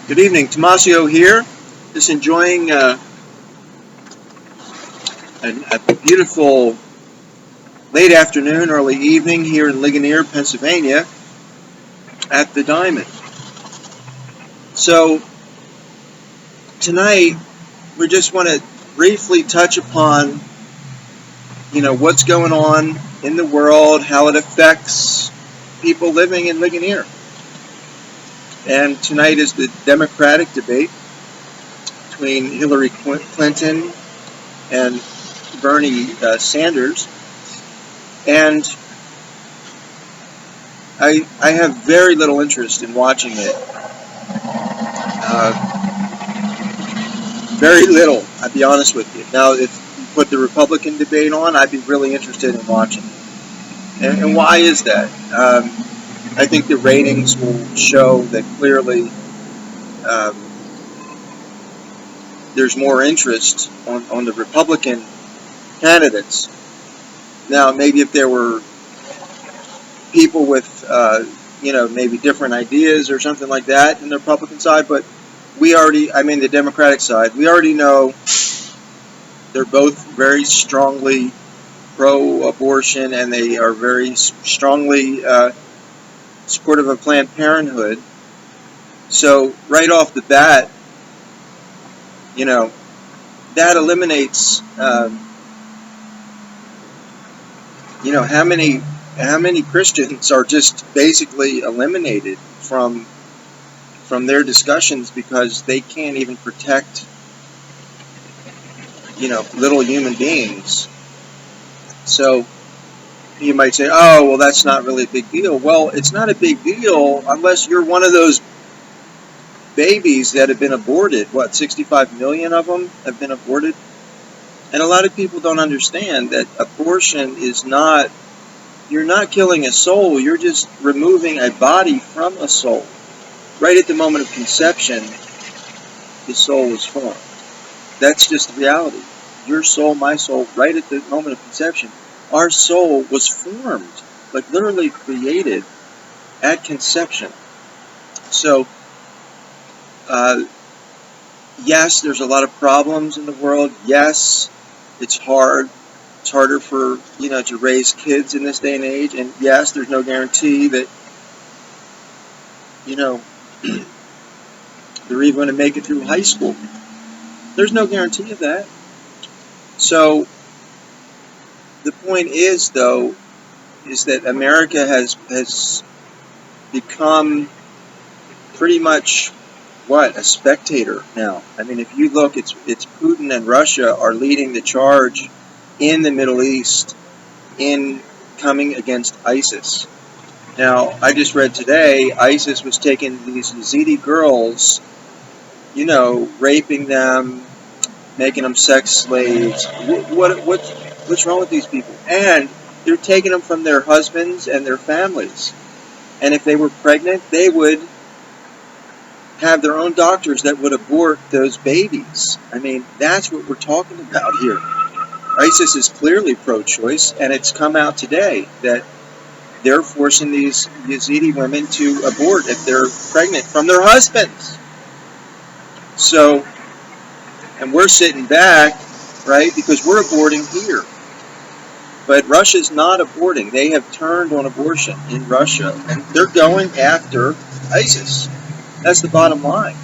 Good evening, Tomasio here. Just enjoying a beautiful late afternoon, early evening here in Ligonier, Pennsylvania, at the Diamond. So tonight we just want to briefly touch upon, what's going on in the world, how it affects people living in Ligonier. And tonight is the Democratic debate between Hillary Clinton and Bernie Sanders. And I have very little interest in watching it. Very little, I'll be honest with you. Now, if you put the Republican debate on, I'd be really interested in watching it. And why is that? I think the ratings will show that clearly there's more interest on the Republican candidates. Now, maybe if there were people with, maybe different ideas or something like that in the Republican side, but the Democratic side, we already know they're both very strongly pro-abortion, and they are very strongly supportive of Planned Parenthood. So right off the bat, that eliminates, how many Christians are just basically eliminated from their discussions because they can't even protect, little human beings. So you might say, oh, well, that's not really a big deal. Well, it's not a big deal unless you're one of those babies that have been aborted. 65 million of them have been aborted? And a lot of people don't understand that abortion is not, you're not killing a soul, you're just removing a body from a soul. Right at the moment of conception, the soul is formed. That's just the reality. Your soul, my soul, right at the moment of conception, our soul was formed, like literally created at conception. So, yes, there's a lot of problems in the world. Yes, it's hard. It's harder for, to raise kids in this day and age. And yes, there's no guarantee that, they're even going to make it through high school. There's no guarantee of that. So the point is, though, is that America has become pretty much a spectator now. I mean, if you look, it's Putin and Russia are leading the charge in the Middle East in coming against ISIS. Now, I just read today, ISIS was taking these Yazidi girls, raping them, making them sex slaves. What's wrong with these people? And they're taking them from their husbands and their families. And if they were pregnant, they would have their own doctors that would abort those babies. I mean, that's what we're talking about here. ISIS is clearly pro-choice, and it's come out today that they're forcing these Yazidi women to abort if they're pregnant from their husbands. So, and we're sitting back, right, because we're aborting here. But Russia's not aborting. They have turned on abortion in Russia, and they're going after ISIS. That's the bottom line.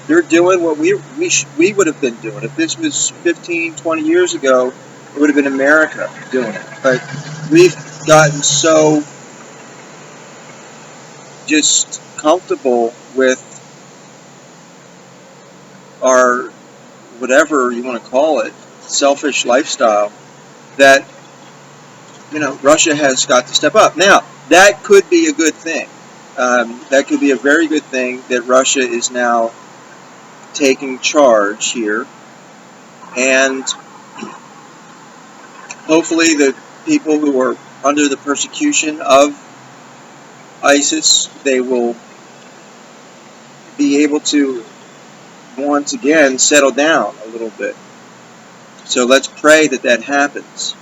They're doing what we would have been doing. If this was 15, 20 years ago, it would have been America doing it. But we've gotten so just comfortable with our, whatever you want to call it, selfish lifestyle that, Russia has got to step up. Now, that could be a good thing. That could be a very good thing that Russia is now taking charge here. And hopefully the people who are under the persecution of ISIS, they will be able to once again settle down a little bit. So let's pray that happens.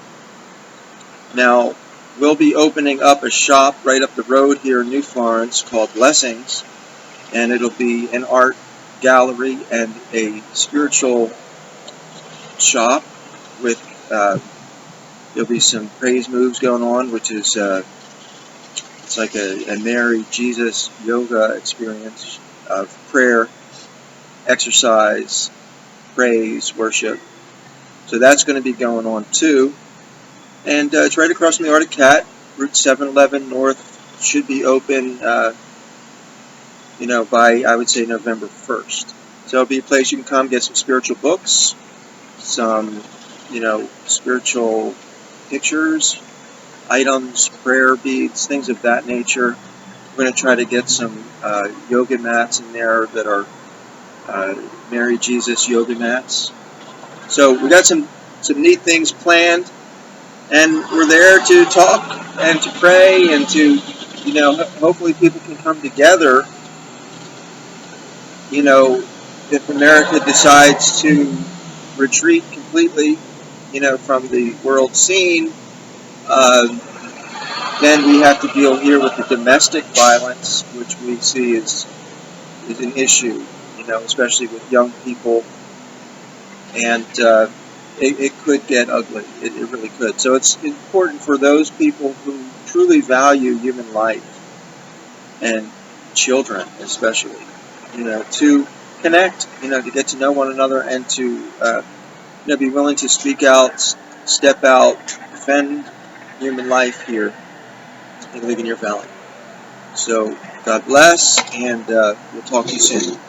Now, We'll be opening up a shop right up the road here in New Florence called Blessings, and it'll be an art gallery and a spiritual shop with there'll be some praise moves going on, which is it's like a Mary Jesus yoga experience of prayer, exercise, praise, worship. So that's going to be going on too. And it's right across from the Arctic Cat. Route 711 North should be open, by, I would say, November 1st. So it'll be a place you can come get some spiritual books, some, spiritual pictures, items, prayer beads, things of that nature. We're going to try to get some yoga mats in there that are Mary Jesus yoga mats. So we got some neat things planned, and we're there to talk and to pray and to, hopefully people can come together. If America decides to retreat completely, from the world scene, then we have to deal here with the domestic violence, which we see is an issue, especially with young people, and it could get ugly. It really could. So it's important for those people who truly value human life and children, especially, to connect, to get to know one another, and to be willing to speak out, step out, defend human life here in Ligonier Valley. So God bless, and we'll talk to you soon.